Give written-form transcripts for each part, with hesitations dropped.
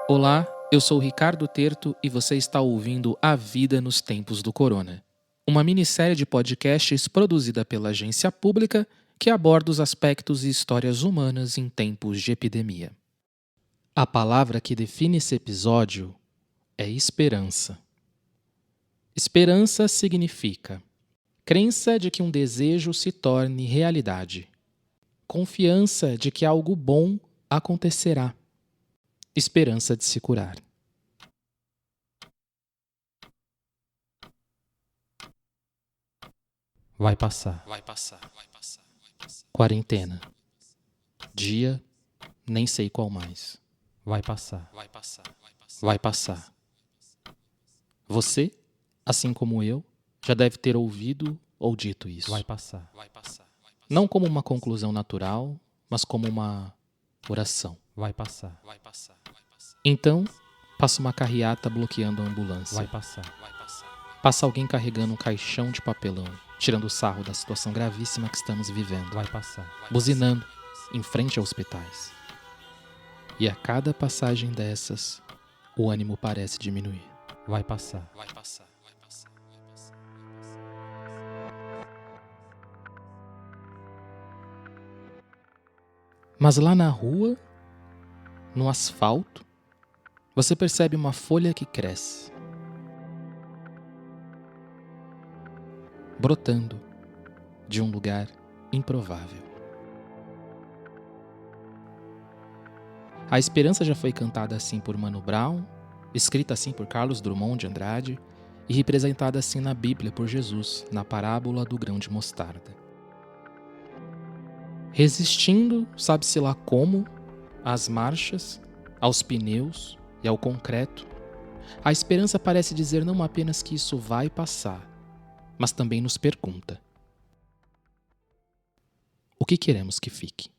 Olá, eu sou Ricardo Terto e você está ouvindo A Vida nos Tempos do Corona, uma minissérie de podcasts produzida pela agência pública que aborda os aspectos e histórias humanas em tempos de epidemia. A palavra que define esse episódio é esperança. Esperança significa crença de que um desejo se torne realidade, confiança de que algo bom acontecerá, esperança de se curar. Vai passar. Quarentena. Dia, nem sei qual mais. Vai passar. Você, assim como eu, já deve ter ouvido ou dito isso. Vai passar. Não como uma conclusão natural, mas como uma oração. Vai passar. Então, passa uma carreata bloqueando a ambulância. Vai passar. Passa alguém carregando um caixão de papelão, tirando sarro da situação gravíssima que estamos vivendo. Vai passar. Buzinando em frente a hospitais. E a cada passagem dessas, o ânimo parece diminuir. Vai passar. Mas lá na rua, no asfalto, você percebe uma folha que cresce, brotando de um lugar improvável. A esperança já foi cantada assim por Mano Brown, escrita assim por Carlos Drummond de Andrade e representada assim na Bíblia por Jesus, na parábola do grão de mostarda. Resistindo, sabe-se lá como, às marchas, aos pneus e ao concreto, a esperança parece dizer não apenas que isso vai passar, mas também nos pergunta: o que queremos que fique?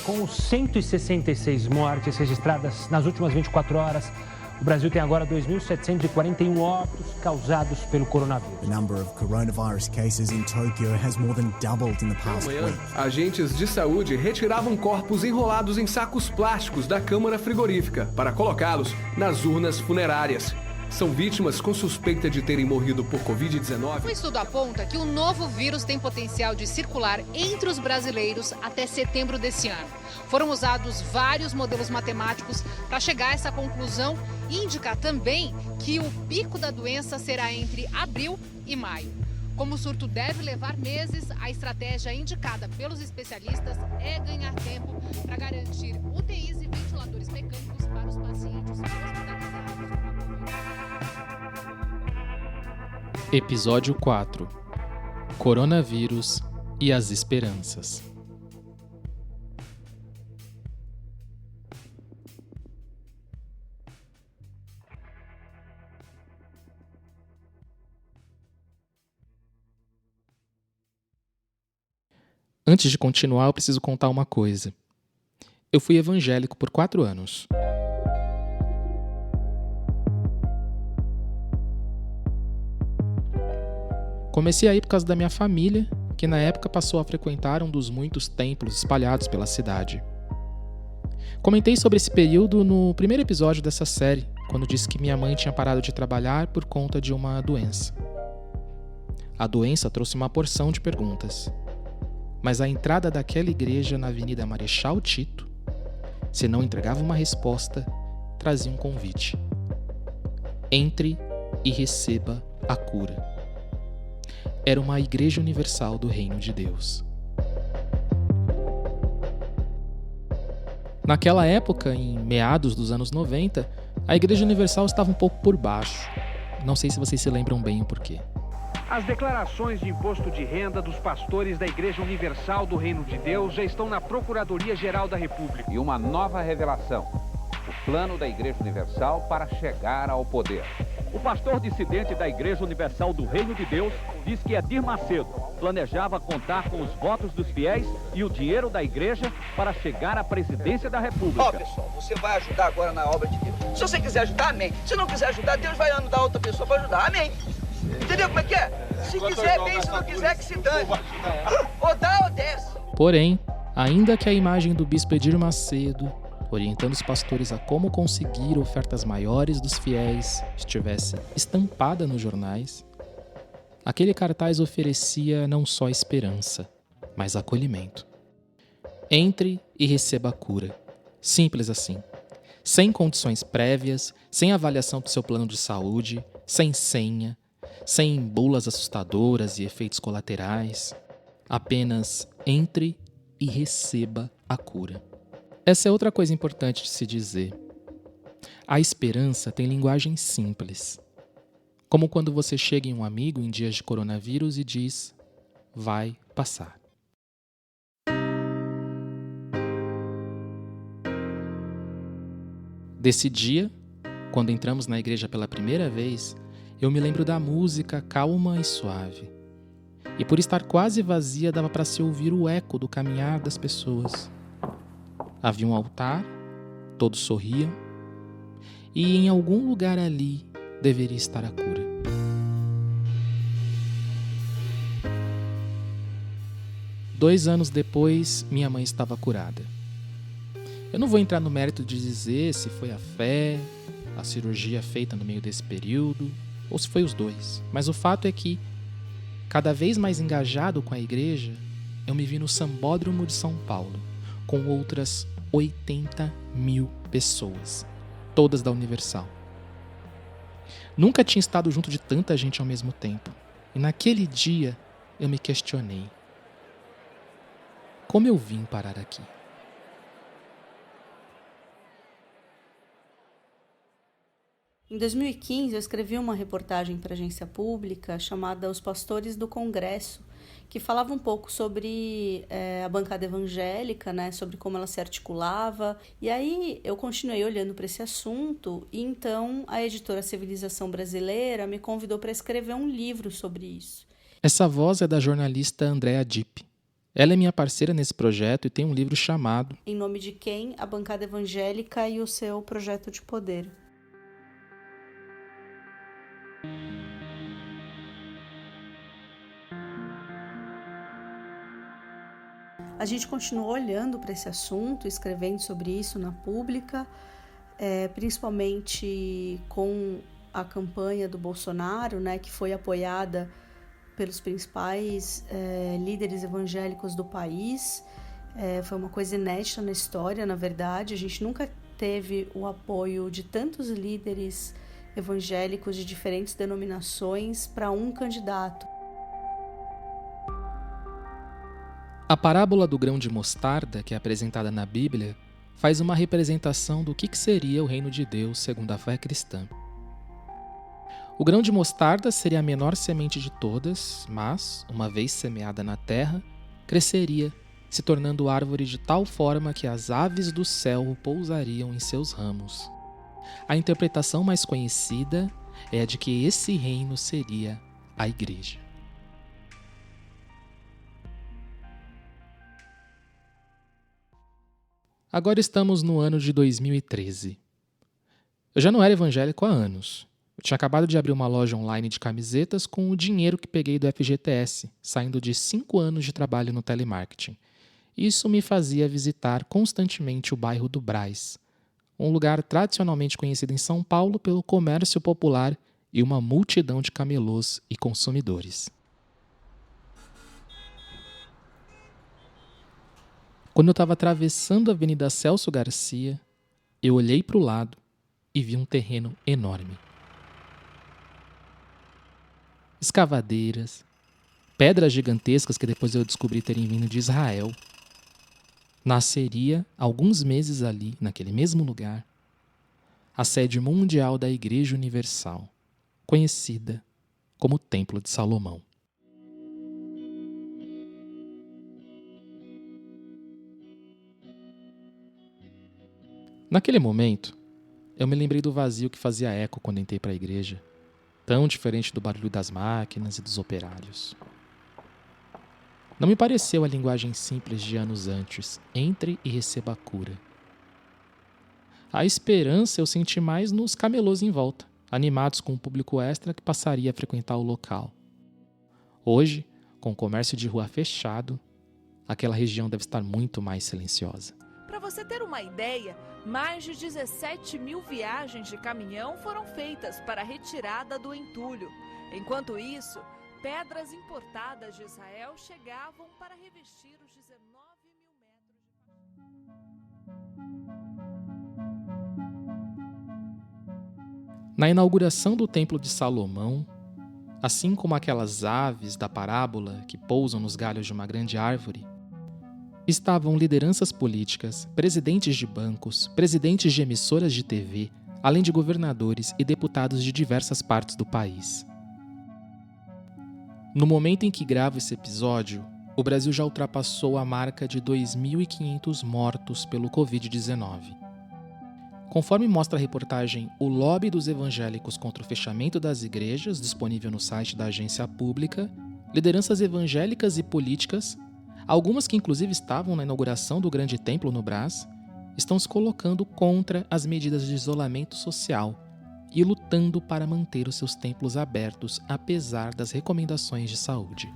Com 166 mortes registradas nas últimas 24 horas, o Brasil tem agora 2.741 óbitos causados pelo coronavírus. The number of coronavirus cases in Tokyo has more than doubled in the past week. Agentes de saúde retiravam corpos enrolados em sacos plásticos da câmara frigorífica para colocá-los nas urnas funerárias. São vítimas com suspeita de terem morrido por Covid-19. O estudo aponta que o novo vírus tem potencial de circular entre os brasileiros até setembro desse ano. Foram usados vários modelos matemáticos para chegar a essa conclusão e indicar também que o pico da doença será entre abril e maio. Como o surto deve levar meses, a estratégia indicada pelos especialistas é ganhar tempo para garantir UTIs e ventiladores mecânicos para os pacientes hospitalizados. Episódio 4: Coronavírus e as esperanças. Antes de continuar, eu preciso contar uma coisa. Eu fui evangélico por 4 anos. Comecei a ir por causa da minha família, que na época passou a frequentar um dos muitos templos espalhados pela cidade. Comentei sobre esse período no primeiro episódio dessa série, quando disse que minha mãe tinha parado de trabalhar por conta de uma doença. A doença trouxe uma porção de perguntas, mas a entrada daquela igreja na Avenida Marechal Tito, se não entregava uma resposta, trazia um convite. Entre e receba a cura. Era uma Igreja Universal do Reino de Deus. Naquela época, em meados dos anos 90, a Igreja Universal estava um pouco por baixo. Não sei se vocês se lembram bem o porquê. As declarações de imposto de renda dos pastores da Igreja Universal do Reino de Deus já estão na Procuradoria-Geral da República. E uma nova revelação: o plano da Igreja Universal para chegar ao poder. O pastor dissidente da Igreja Universal do Reino de Deus diz que Edir Macedo planejava contar com os votos dos fiéis e o dinheiro da igreja para chegar à presidência da República. Ó, pessoal, você vai ajudar agora na obra de Deus. Se você quiser ajudar, amém. Se não quiser ajudar, Deus vai ajudar outra pessoa para ajudar, amém. Entendeu como é que é? Se quiser, bem, se não quiser, que se dane. Ou dá ou desce. Porém, ainda que a imagem do bispo Edir Macedo, orientando os pastores a como conseguir ofertas maiores dos fiéis, estivesse estampada nos jornais, aquele cartaz oferecia não só esperança, mas acolhimento. Entre e receba a cura. Simples assim. Sem condições prévias, sem avaliação do seu plano de saúde, sem senha, sem bulas assustadoras e efeitos colaterais. Apenas entre e receba a cura. Essa é outra coisa importante de se dizer. A esperança tem linguagem simples. Como quando você chega em um amigo em dias de coronavírus e diz, vai passar. Desse dia, quando entramos na igreja pela primeira vez, eu me lembro da música calma e suave. E por estar quase vazia, dava para se ouvir o eco do caminhar das pessoas. Havia um altar, todos sorriam, e em algum lugar ali deveria estar a cura. Dois anos depois, minha mãe estava curada. Eu não vou entrar no mérito de dizer se foi a fé, a cirurgia feita no meio desse período, ou se foi os dois. Mas o fato é que, cada vez mais engajado com a igreja, eu me vi no Sambódromo de São Paulo, com outras 80.000 pessoas, todas da Universal. Nunca tinha estado junto de tanta gente ao mesmo tempo. E naquele dia, eu me questionei. Como eu vim parar aqui? Em 2015, eu escrevi uma reportagem para a agência pública chamada Os Pastores do Congresso, que falava um pouco sobre a bancada evangélica, né, sobre como ela se articulava. E aí eu continuei olhando para esse assunto e então a editora Civilização Brasileira me convidou para escrever um livro sobre isso. Essa voz é da jornalista Andréa Dipp. Ela é minha parceira nesse projeto e tem um livro chamado Em Nome de Quem? A Bancada Evangélica e o Seu Projeto de Poder. A gente continuou olhando para esse assunto, escrevendo sobre isso na Pública, principalmente com a campanha do Bolsonaro, né, que foi apoiada pelos principais líderes evangélicos do país. Foi uma coisa inédita na história, na verdade. A gente nunca teve o apoio de tantos líderes evangélicos de diferentes denominações para um candidato. A parábola do grão de mostarda, que é apresentada na Bíblia, faz uma representação do que seria o reino de Deus segundo a fé cristã. O grão de mostarda seria a menor semente de todas, mas, uma vez semeada na terra, cresceria, se tornando árvore de tal forma que as aves do céu pousariam em seus ramos. A interpretação mais conhecida é a de que esse reino seria a igreja. Agora estamos no ano de 2013. Eu já não era evangélico há anos. Eu tinha acabado de abrir uma loja online de camisetas com o dinheiro que peguei do FGTS, saindo de 5 anos de trabalho no telemarketing. Isso me fazia visitar constantemente o bairro do Brás, um lugar tradicionalmente conhecido em São Paulo pelo comércio popular e uma multidão de camelôs e consumidores. Quando eu estava atravessando a Avenida Celso Garcia, eu olhei para o lado e vi um terreno enorme. Escavadeiras, pedras gigantescas que depois eu descobri terem vindo de Israel. Nasceria, alguns meses ali, naquele mesmo lugar, a sede mundial da Igreja Universal, conhecida como Templo de Salomão. Naquele momento, eu me lembrei do vazio que fazia eco quando entrei para a igreja, tão diferente do barulho das máquinas e dos operários. Não me pareceu a linguagem simples de anos antes. Entre e receba a cura. A esperança eu senti mais nos camelôs em volta, animados com o público extra que passaria a frequentar o local. Hoje, com o comércio de rua fechado, aquela região deve estar muito mais silenciosa. Para você ter uma ideia, mais de 17 mil viagens de caminhão foram feitas para a retirada do entulho. Enquanto isso, pedras importadas de Israel chegavam para revestir os 19 mil metros. Na inauguração do Templo de Salomão, assim como aquelas aves da parábola que pousam nos galhos de uma grande árvore, estavam lideranças políticas, presidentes de bancos, presidentes de emissoras de TV, além de governadores e deputados de diversas partes do país. No momento em que gravo esse episódio, o Brasil já ultrapassou a marca de 2.500 mortos pelo Covid-19. Conforme mostra a reportagem O Lobby dos Evangélicos contra o Fechamento das Igrejas, disponível no site da agência pública, lideranças evangélicas e políticas, algumas que inclusive estavam na inauguração do grande templo no Brás, estão se colocando contra as medidas de isolamento social e lutando para manter os seus templos abertos, apesar das recomendações de saúde.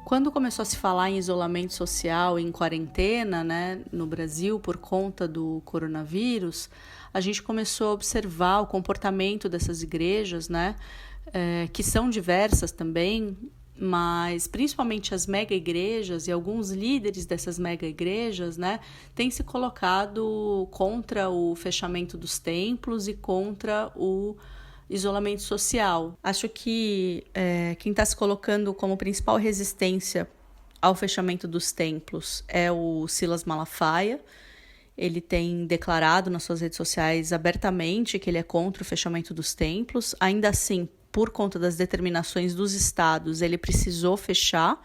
Quando começou a se falar em isolamento social, em quarentena, né, no Brasil, por conta do coronavírus, a gente começou a observar o comportamento dessas igrejas, né, que são diversas também, mas principalmente as mega-igrejas e alguns líderes dessas mega-igrejas, né, têm se colocado contra o fechamento dos templos e contra o isolamento social. Acho que quem está se colocando como principal resistência ao fechamento dos templos é o Silas Malafaia. Ele tem declarado nas suas redes sociais abertamente que ele é contra o fechamento dos templos. Ainda assim, por conta das determinações dos estados, ele precisou fechar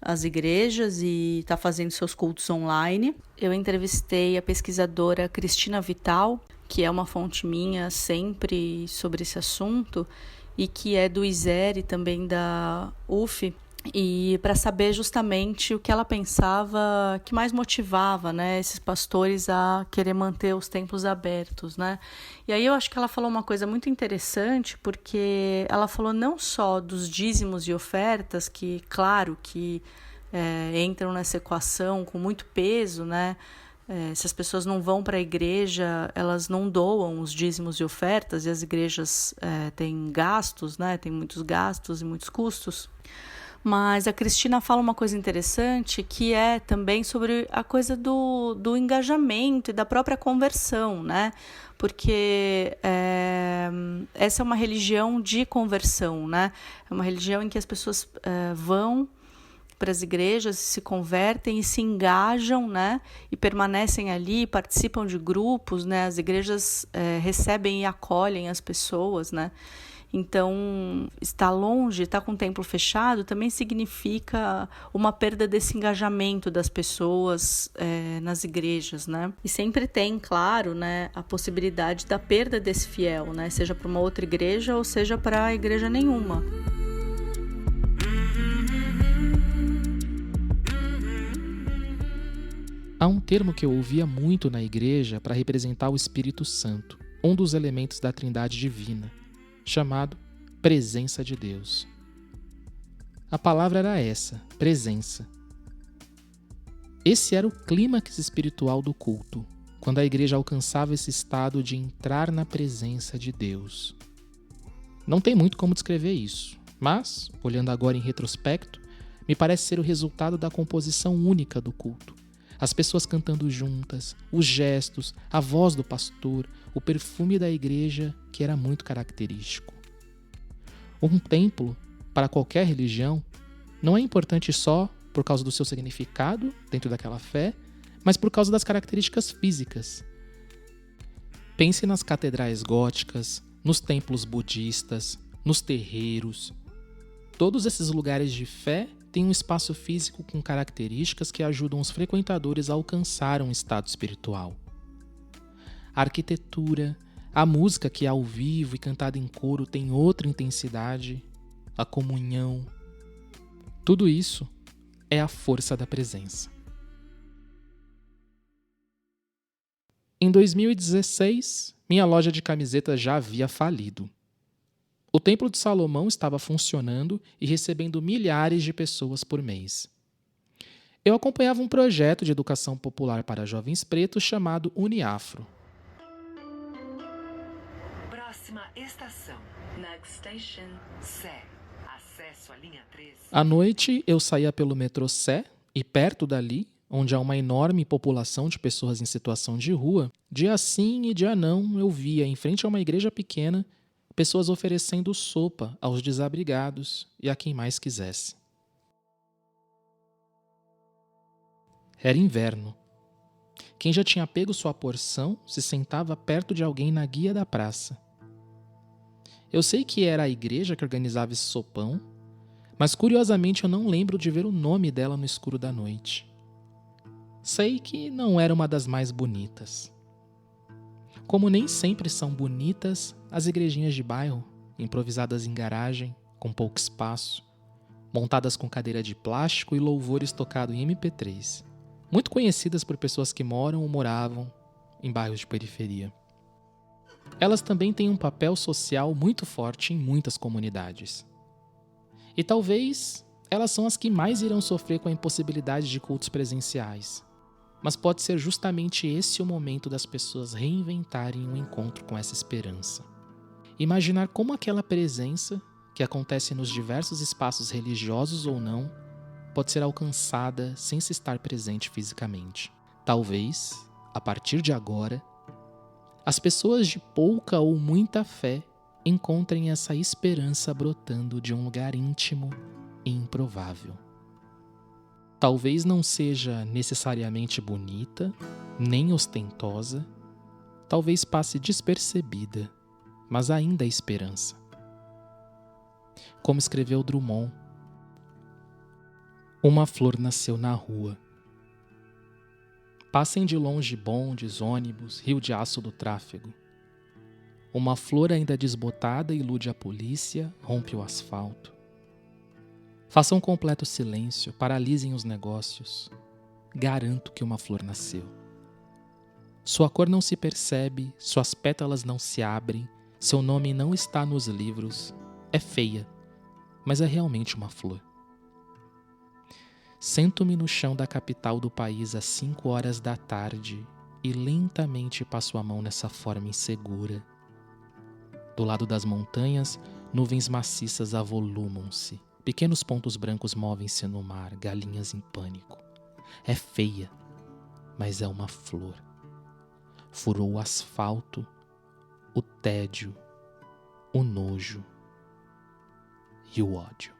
as igrejas e está fazendo seus cultos online. Eu entrevistei a pesquisadora Cristina Vital, que é uma fonte minha sempre sobre esse assunto, e que é do ISER e também da UF, e para saber justamente o que ela pensava que mais motivava, né, esses pastores a querer manter os templos abertos, né? E aí eu acho que ela falou uma coisa muito interessante, porque ela falou não só dos dízimos e ofertas, que claro que entram nessa equação com muito peso, né? Se as pessoas não vão para a igreja, elas não doam os dízimos e ofertas, e as igrejas têm gastos, né? Tem muitos gastos e muitos custos. Mas a Cristina fala uma coisa interessante, que é também sobre a coisa do engajamento e da própria conversão, né? Porque essa é uma religião de conversão, né? É uma religião em que as pessoas vão para as igrejas, se convertem e se engajam, né? E permanecem ali, participam de grupos, né? As igrejas recebem e acolhem as pessoas, né? Então, estar longe, estar com o templo fechado, também significa uma perda desse engajamento das pessoas nas igrejas, né? E sempre tem, claro, né, a possibilidade da perda desse fiel, né? Seja para uma outra igreja ou seja para a igreja nenhuma. Há um termo que eu ouvia muito na igreja para representar o Espírito Santo, um dos elementos da Trindade Divina, chamado presença de Deus. A palavra era essa, presença. Esse era o clímax espiritual do culto, quando a igreja alcançava esse estado de entrar na presença de Deus. Não tem muito como descrever isso, mas, olhando agora em retrospecto, me parece ser o resultado da composição única do culto. As pessoas cantando juntas, os gestos, a voz do pastor, o perfume da igreja, que era muito característico. Um templo, para qualquer religião, não é importante só por causa do seu significado dentro daquela fé, mas por causa das características físicas. Pense nas catedrais góticas, nos templos budistas, nos terreiros. Todos esses lugares de fé têm um espaço físico com características que ajudam os frequentadores a alcançar um estado espiritual. A arquitetura, a música que é ao vivo e cantada em coro tem outra intensidade, a comunhão. Tudo isso é a força da presença. Em 2016, minha loja de camisetas já havia falido. O Templo de Salomão estava funcionando e recebendo milhares de pessoas por mês. Eu acompanhava um projeto de educação popular para jovens pretos chamado Uniafro. Próxima estação, Next Station, Sé. Acesso à linha 3. À noite, eu saía pelo metrô Sé e perto dali, onde há uma enorme população de pessoas em situação de rua, dia sim e dia não, eu via, em frente a uma igreja pequena, pessoas oferecendo sopa aos desabrigados e a quem mais quisesse. Era inverno. Quem já tinha pego sua porção se sentava perto de alguém na guia da praça. Eu sei que era a igreja que organizava esse sopão, mas curiosamente eu não lembro de ver o nome dela no escuro da noite. Sei que não era uma das mais bonitas. Como nem sempre são bonitas as igrejinhas de bairro, improvisadas em garagem, com pouco espaço, montadas com cadeira de plástico e louvores tocados em MP3, muito conhecidas por pessoas que moram ou moravam em bairros de periferia. Elas também têm um papel social muito forte em muitas comunidades. E talvez elas são as que mais irão sofrer com a impossibilidade de cultos presenciais. Mas pode ser justamente esse o momento das pessoas reinventarem um encontro com essa esperança. Imaginar como aquela presença, que acontece nos diversos espaços religiosos ou não, pode ser alcançada sem se estar presente fisicamente. Talvez, a partir de agora, as pessoas de pouca ou muita fé encontrem essa esperança brotando de um lugar íntimo e improvável. Talvez não seja necessariamente bonita, nem ostentosa, talvez passe despercebida, mas ainda é esperança. Como escreveu Drummond, uma flor nasceu na rua. Passem de longe bondes, ônibus, rio de aço do tráfego. Uma flor ainda desbotada ilude a polícia, rompe o asfalto. Façam um completo silêncio, paralisem os negócios. Garanto que uma flor nasceu. Sua cor não se percebe, suas pétalas não se abrem, seu nome não está nos livros. É feia, mas é realmente uma flor. Sento-me no chão da capital do país às 5 horas da tarde e lentamente passo a mão nessa forma insegura. Do lado das montanhas, nuvens maciças avolumam-se. Pequenos pontos brancos movem-se no mar, galinhas em pânico. É feia, mas é uma flor. Furou o asfalto, o tédio, o nojo e o ódio.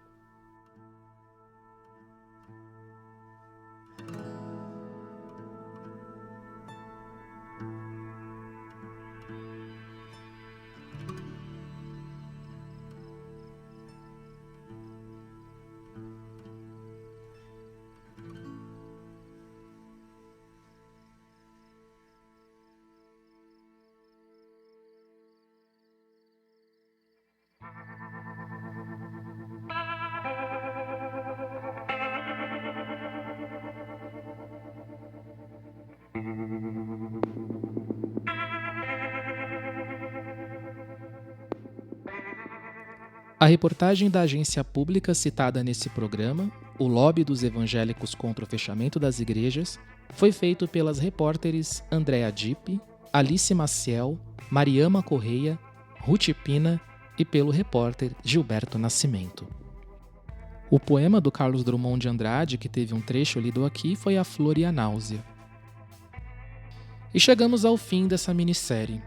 A reportagem da agência pública citada nesse programa, O Lobby dos Evangélicos contra o Fechamento das Igrejas, foi feito pelas repórteres Andréa Dipp, Alice Maciel, Mariama Correia, Ruth Pina e pelo repórter Gilberto Nascimento. O poema do Carlos Drummond de Andrade, que teve um trecho lido aqui, foi A Flor e a Náusea. E chegamos ao fim dessa minissérie.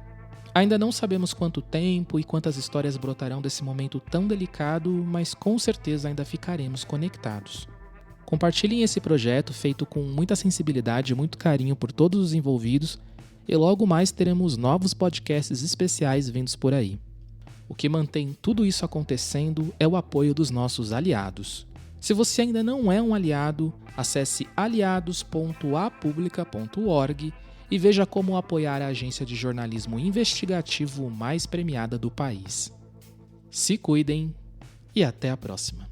Ainda não sabemos quanto tempo e quantas histórias brotarão desse momento tão delicado, mas com certeza ainda ficaremos conectados. Compartilhem esse projeto feito com muita sensibilidade e muito carinho por todos os envolvidos e logo mais teremos novos podcasts especiais vindos por aí. O que mantém tudo isso acontecendo é o apoio dos nossos aliados. Se você ainda não é um aliado, acesse aliados.apublica.org e veja como apoiar a agência de jornalismo investigativo mais premiada do país. Se cuidem e até a próxima.